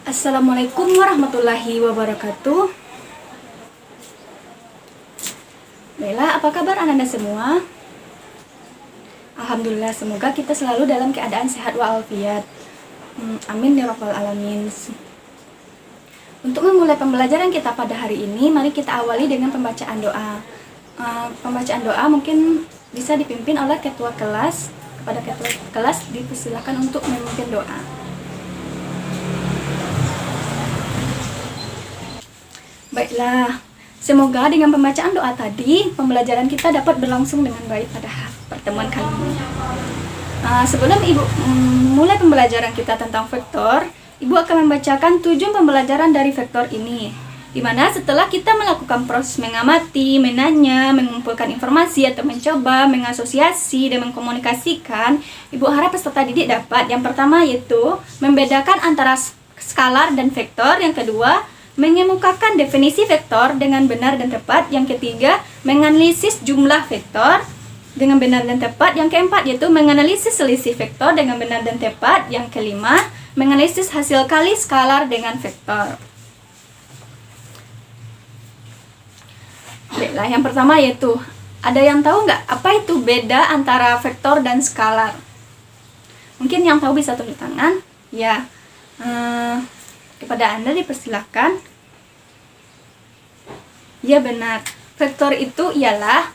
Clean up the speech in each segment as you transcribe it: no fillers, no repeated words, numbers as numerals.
Assalamualaikum warahmatullahi wabarakatuh. Baiklah, apa kabar anak-anak semua? Alhamdulillah, semoga kita selalu dalam keadaan sehat walafiat. Amin ya rabbal alamin. Untuk memulai pembelajaran kita pada hari ini, mari kita awali dengan pembacaan doa. Pembacaan doa mungkin bisa dipimpin oleh ketua kelas. Kepada ketua kelas dipersilakan untuk memimpin doa. Baiklah, semoga dengan pembacaan doa tadi, pembelajaran kita dapat berlangsung dengan baik pada pertemuan kali ini. Sebelum Ibu mulai pembelajaran kita tentang vektor, Ibu akan membacakan tujuan pembelajaran dari vektor ini. Di mana setelah kita melakukan proses mengamati, menanya, mengumpulkan informasi atau mencoba, mengasosiasi dan mengkomunikasikan, Ibu harap peserta didik dapat yang pertama yaitu membedakan antara skalar dan vektor, yang kedua mengemukakan definisi vektor dengan benar dan tepat, yang ketiga menganalisis jumlah vektor dengan benar dan tepat, yang keempat yaitu menganalisis selisih vektor dengan benar dan tepat, yang kelima menganalisis hasil kali skalar dengan vektor. Baiklah, yang pertama yaitu, ada yang tahu nggak apa itu beda antara vektor dan skalar? Mungkin yang tahu bisa tunjuk tangan. Ya, kepada Anda dipersilahkan. Ya benar, vektor itu ialah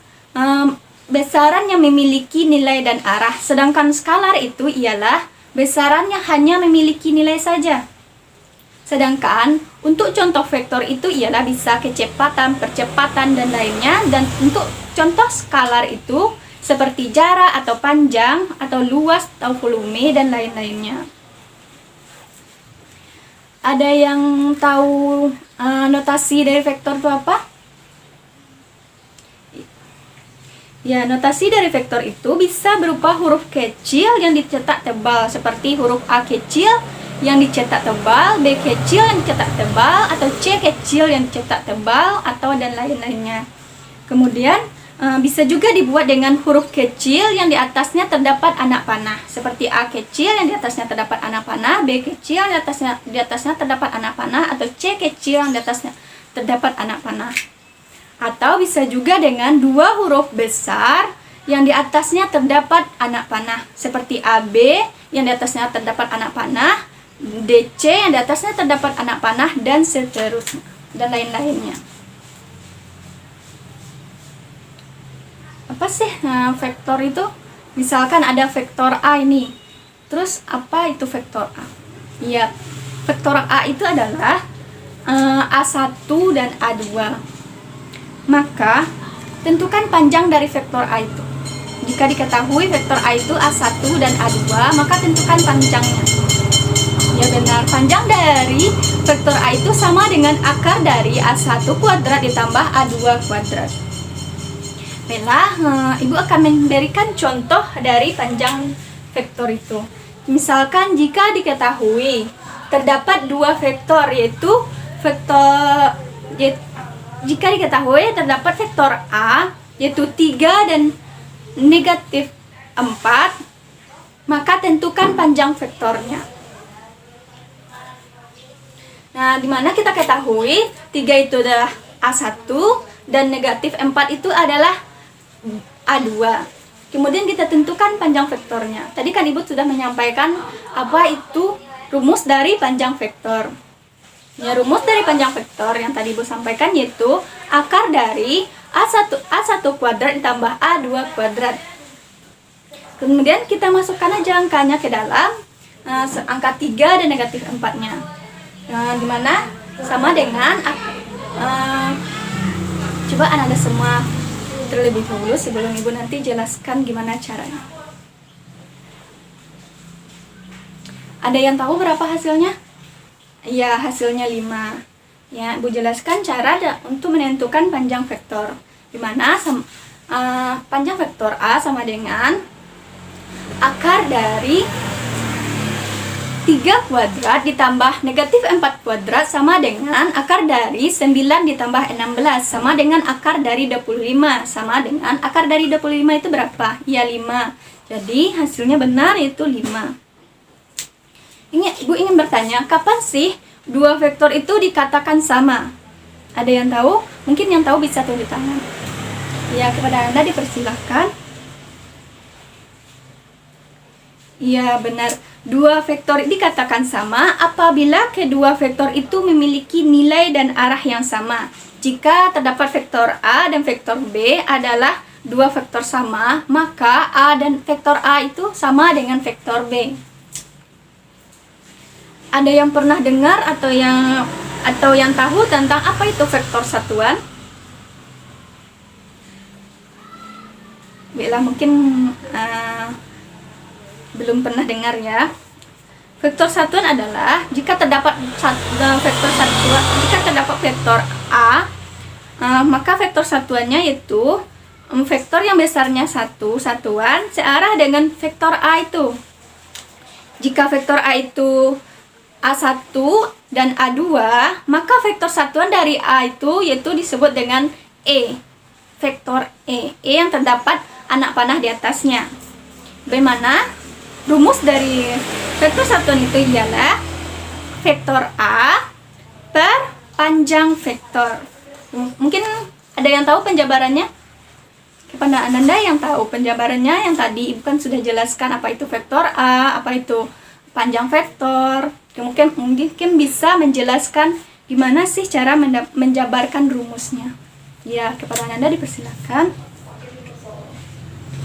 besaran yang memiliki nilai dan arah, sedangkan skalar itu ialah besaran yang hanya memiliki nilai saja. Sedangkan untuk contoh vektor itu ialah bisa kecepatan, percepatan, dan lainnya. Dan untuk contoh skalar itu seperti jarak atau panjang, atau luas atau volume, dan lain-lainnya. Ada yang tahu notasi dari vektor itu apa? Ya, notasi dari vektor itu bisa berupa huruf kecil yang dicetak tebal, seperti huruf A kecil yang dicetak tebal, B kecil yang dicetak tebal, atau C kecil yang dicetak tebal, atau dan lain-lainnya. Kemudian bisa juga dibuat dengan huruf kecil yang di atasnya terdapat anak panah, seperti A kecil yang di atasnya terdapat anak panah, B kecil yang di atasnya terdapat anak panah, atau C kecil yang di atasnya terdapat anak panah. Atau bisa juga dengan dua huruf besar yang di atasnya terdapat anak panah, seperti AB yang di atasnya terdapat anak panah, DC yang di atasnya terdapat anak panah, dan seterusnya, dan lain-lainnya. Apa sih vektor itu? Misalkan ada vektor A ini. Terus apa itu vektor A? Ya, vektor A itu adalah A1 dan A2. Maka tentukan panjang dari vektor A itu. Jika diketahui vektor A itu A1 dan A2, maka tentukan panjangnya. Ya benar, panjang dari vektor A itu sama dengan akar dari A1 kuadrat ditambah A2 kuadrat. Baiklah, Ibu akan memberikan contoh dari panjang vektor itu. Misalkan jika diketahui terdapat dua vektor, yaitu jika diketahui terdapat vektor A yaitu 3 dan negatif 4, maka tentukan panjang vektornya. Nah, dimana kita ketahui 3 itu adalah A1 dan negatif 4 itu adalah A2. Kemudian kita tentukan panjang vektornya. Tadi kan Ibu sudah menyampaikan apa itu rumus dari panjang vektor. Ya, rumus dari panjang vektor yang tadi Ibu sampaikan yaitu akar dari A1 kuadrat ditambah A2 kuadrat. Kemudian kita masukkan aja angkanya ke dalam angka 3 dan negatif 4-nya. Dimana sama dengan coba Anda semua terlebih dahulu sebelum Ibu nanti jelaskan gimana caranya. Ada yang tahu berapa hasilnya? Ya, hasilnya 5. Ya, Ibu jelaskan cara untuk menentukan panjang vektor. Dimana panjang vektor A sama dengan akar dari 3 kuadrat ditambah negatif 4 kuadrat sama dengan akar dari 9 ditambah 16 sama dengan akar dari 25. Sama dengan akar dari 25 itu berapa? Ya, 5. Jadi hasilnya benar, itu 5. Ibu ingin bertanya, kapan sih dua vektor itu dikatakan sama? Ada yang tahu? Mungkin yang tahu bisa tunjuk tangan. Ya, kepada Anda dipersilahkan. Ya, benar. Dua vektor dikatakan sama apabila kedua vektor itu memiliki nilai dan arah yang sama. Jika terdapat vektor A dan vektor B adalah dua vektor sama, maka A dan vektor A itu sama dengan vektor B. Ada yang pernah dengar atau yang tahu tentang apa itu vektor satuan? Baiklah, mungkin belum pernah dengar ya. Vektor satuan adalah jika terdapat vektor A, maka vektor satuannya yaitu vektor yang besarnya satuan searah dengan vektor A itu. Jika vektor A itu A1 dan A2, maka vektor satuan dari A itu yaitu disebut dengan E. Vektor E yang terdapat anak panah di atasnya. Bagaimana? Rumus dari vektor satuan itu ialah vektor A per panjang vektor. Mungkin ada yang tahu penjabarannya? Kepada Anda yang tahu penjabarannya, yang tadi Ibu kan sudah jelaskan apa itu vektor A, apa itu panjang vektor. Mungkin bisa menjelaskan gimana sih cara menjabarkan rumusnya. Ya, kepada Anda dipersilakan.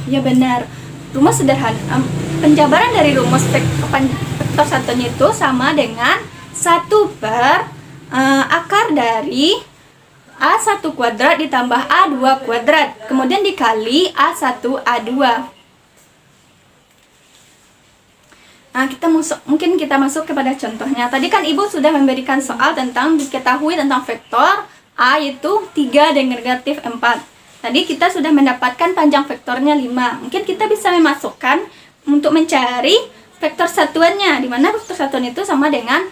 Ya, benar. Rumus sederhana. Penjabaran dari rumus vektor satunya itu sama dengan 1 per akar dari A1 kuadrat ditambah A2 kuadrat, kemudian dikali A1 A2. Nah, mungkin kita masuk kepada contohnya. Tadi kan Ibu sudah memberikan soal tentang diketahui tentang vektor A yaitu 3 dan negatif 4. Tadi kita sudah mendapatkan panjang vektornya 5. Mungkin kita bisa memasukkan untuk mencari vektor satuannya, di mana vektor satuan itu sama dengan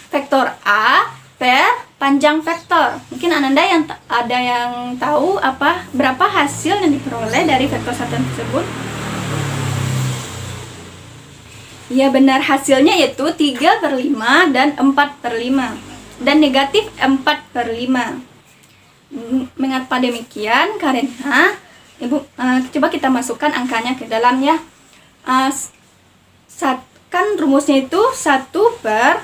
vektor A per panjang vektor. Mungkin Ananda ada yang tahu berapa hasil yang diperoleh dari vektor satuan tersebut? Ya, benar, hasilnya yaitu 3/5 dan 4/5 dan negatif 4/5. Mengapa demikian? Karena Ibu coba kita masukkan angkanya ke dalamnya. Kan rumusnya itu 1 per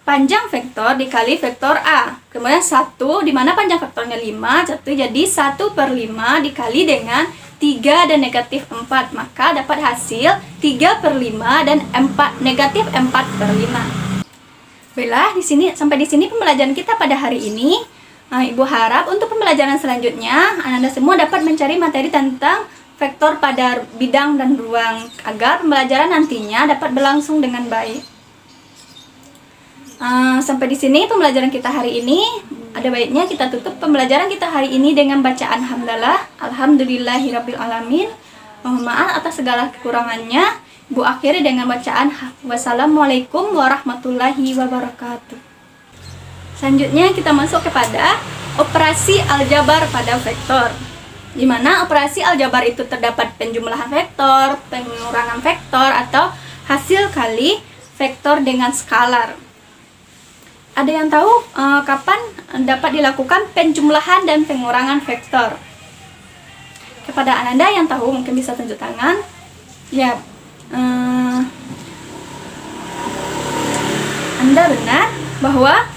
panjang vektor dikali vektor A. Kemudian 1, di mana panjang vektornya 5, jadi 1/5 dikali dengan 3 dan negatif 4. Maka dapat hasil 3/5 dan negatif 4/5. Baiklah, sampai di sini pembelajaran kita pada hari ini. Ibu harap untuk pembelajaran selanjutnya Anda semua dapat mencari materi tentang vektor pada bidang dan ruang agar pembelajaran nantinya dapat berlangsung dengan baik. Sampai di sini pembelajaran kita hari ini. Ada baiknya kita tutup pembelajaran kita hari ini dengan bacaan hamdalah. Alhamdulillahirabbil alamin. Mohon maaf atas segala kekurangannya. Ibu akhiri dengan bacaan wassalamualaikum warahmatullahi wabarakatuh. Selanjutnya kita masuk kepada operasi aljabar pada vektor. Di mana operasi aljabar itu terdapat penjumlahan vektor, pengurangan vektor, atau hasil kali vektor dengan skalar. Ada yang tahu kapan dapat dilakukan penjumlahan dan pengurangan vektor? Kepada Ananda yang tahu mungkin bisa tunjuk tangan. Ya, Anda benar bahwa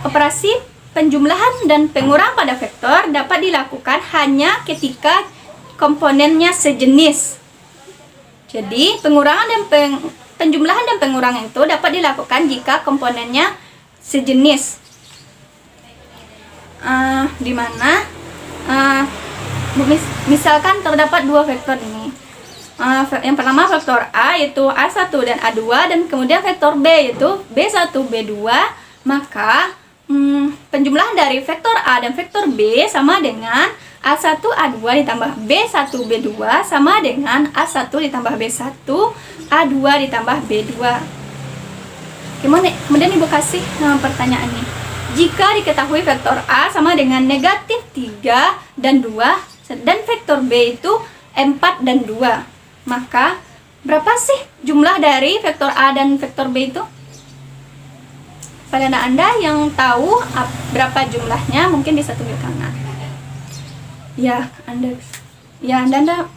operasi penjumlahan dan pengurangan pada vektor dapat dilakukan hanya ketika komponennya sejenis. Jadi, penjumlahan dan pengurangan itu dapat dilakukan jika komponennya sejenis. Di mana misalkan terdapat dua vektor ini. Yang pertama vektor A yaitu A1 dan A2, dan kemudian vektor B yaitu B1 B2, maka penjumlahan dari vektor A dan vektor B sama dengan A1 A2 ditambah B1 B2 sama dengan A1 ditambah B1 A2 ditambah B2. Kemudian Ibu kasih pertanyaan nih. Jika diketahui vektor A sama dengan negatif 3 dan 2 dan vektor B itu 4 dan 2, maka berapa sih jumlah dari vektor A dan vektor B itu? Pada Anda yang tahu berapa jumlahnya mungkin bisa tunjuk tangan. Ya,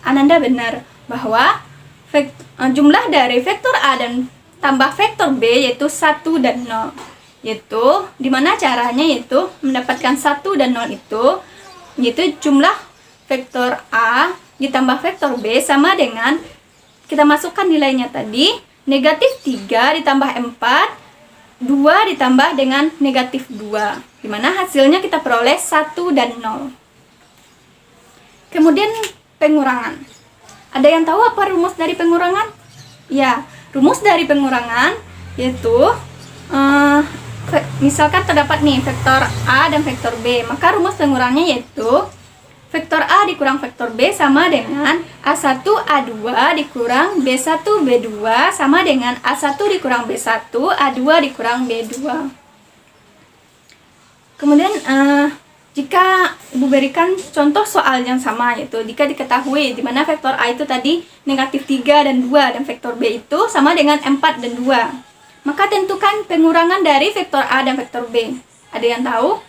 Ananda benar bahwa jumlah dari vektor A dan tambah vektor B yaitu 1 dan 0. Yaitu dimana caranya yaitu mendapatkan 1 dan 0 itu yaitu jumlah vektor A ditambah vektor B sama dengan kita masukkan nilainya tadi negatif 3 ditambah 4 2 ditambah dengan negatif 2, dimana hasilnya kita peroleh 1 dan 0. Kemudian pengurangan. Ada yang tahu apa rumus dari pengurangan? Ya, rumus dari pengurangan yaitu misalkan terdapat nih vektor A dan vektor B, maka rumus pengurangnya yaitu vektor A dikurang vektor B sama dengan A1 A2 dikurang B1 B2 sama dengan A1 dikurang B1 A2 dikurang B2. Kemudian jika Ibu berikan contoh soal yang sama, yaitu jika diketahui di mana vektor A itu tadi negatif 3 dan 2 dan vektor B itu sama dengan 4 dan 2, maka tentukan pengurangan dari vektor A dan vektor B. Ada yang tahu?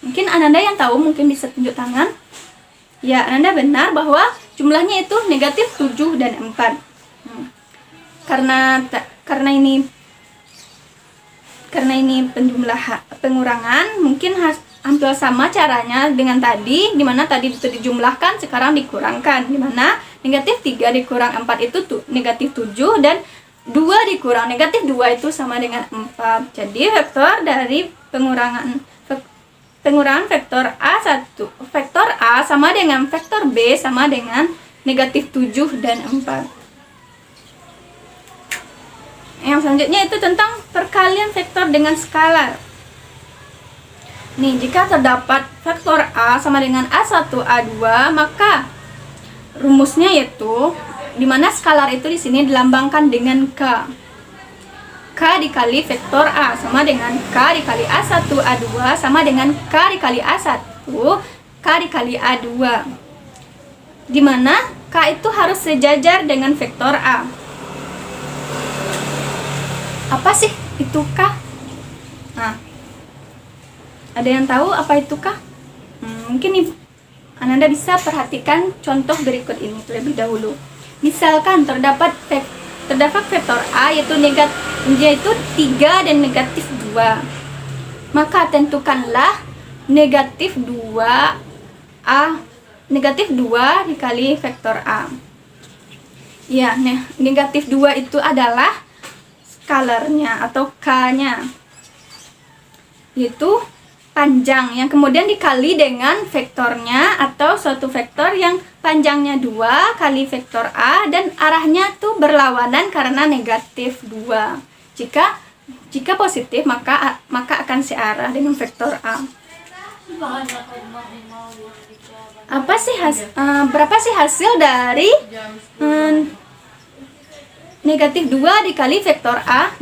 Mungkin Ananda yang tahu mungkin bisa tunjuk tangan. Ya, Ananda benar bahwa jumlahnya itu negatif 7 dan 4. Karena ini pengurangan, mungkin hampir sama caranya dengan tadi, dimana tadi itu dijumlahkan, sekarang dikurangkan, dimana negatif 3 dikurang 4 itu negatif 7 dan 2 dikurang negatif 2 itu sama dengan 4. Jadi vektor dari pengurangan vektor A sama dengan vektor B sama dengan negatif 7 dan 4. Yang selanjutnya itu tentang perkalian vektor dengan skalar. Nih, jika terdapat vektor A sama dengan A1 A2, maka rumusnya yaitu dimana skalar itu di sini dilambangkan dengan K. K dikali vektor A sama dengan K dikali A1 A2 sama dengan K dikali A1 K dikali A2, dimana K itu harus sejajar dengan vektor A. Apa sih itu K? Nah, ada yang tahu apa itu K? Mungkin Ananda bisa perhatikan contoh berikut ini terlebih dahulu. Misalkan terdapat vektor A yaitu 3 dan negatif 2, maka tentukanlah negatif 2 dikali vektor A. Ya, negatif 2 itu adalah skalarnya atau K-nya, yaitu panjang yang kemudian dikali dengan vektornya atau suatu vektor yang panjangnya 2 kali vektor A dan arahnya tuh berlawanan karena negatif 2. Jika positif maka akan searah dengan vektor A. Berapa sih hasil dari negatif 2 dikali vektor A?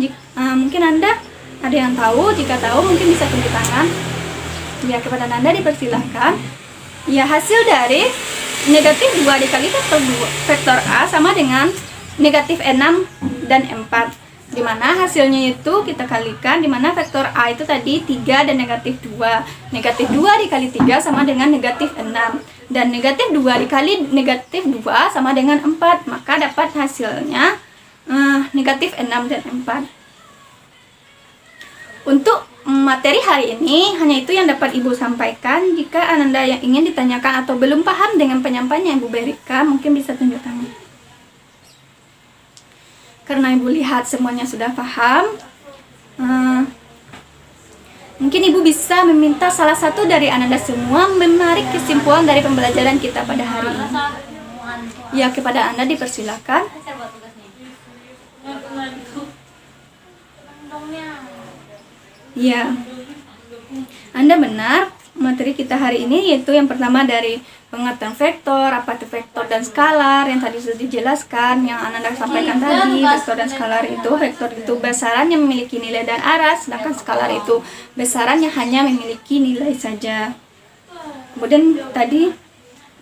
Mungkin Anda ada yang tahu, jika tahu mungkin bisa tunjuk tangan. Ya, kepada Anda dipersilahkan. Ya, hasil dari negatif 2 dikali vektor A sama dengan negatif 6 dan 4, dimana hasilnya itu kita kalikan, dimana vektor A itu tadi 3 dan negatif 2. Negatif 2 dikali 3 sama dengan negatif 6, dan negatif 2 dikali negatif 2 sama dengan 4, maka dapat hasilnya negatif 6 dan 4. Untuk materi hari ini hanya itu yang dapat Ibu sampaikan. Jika Ananda yang ingin ditanyakan atau belum paham dengan penyampaian yang Ibu berikan, mungkin bisa tunjuk tangan. Karena Ibu lihat semuanya sudah paham, mungkin Ibu bisa meminta salah satu dari Ananda semua menarik kesimpulan dari pembelajaran kita pada hari ini. Ya, kepada Anda dipersilakan. Ya, Anda benar. Materi kita hari ini yaitu yang pertama dari pengertian vektor, apa itu vektor dan skalar yang tadi sudah dijelaskan, yang Ananda sampaikan tadi. Vektor dan skalar itu, vektor itu besaran yang memiliki nilai dan arah, sedangkan skalar itu besaran yang hanya memiliki nilai saja.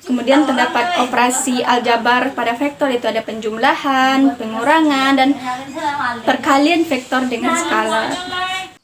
Kemudian terdapat operasi aljabar pada vektor, itu ada penjumlahan, pengurangan, dan perkalian vektor dengan skalar.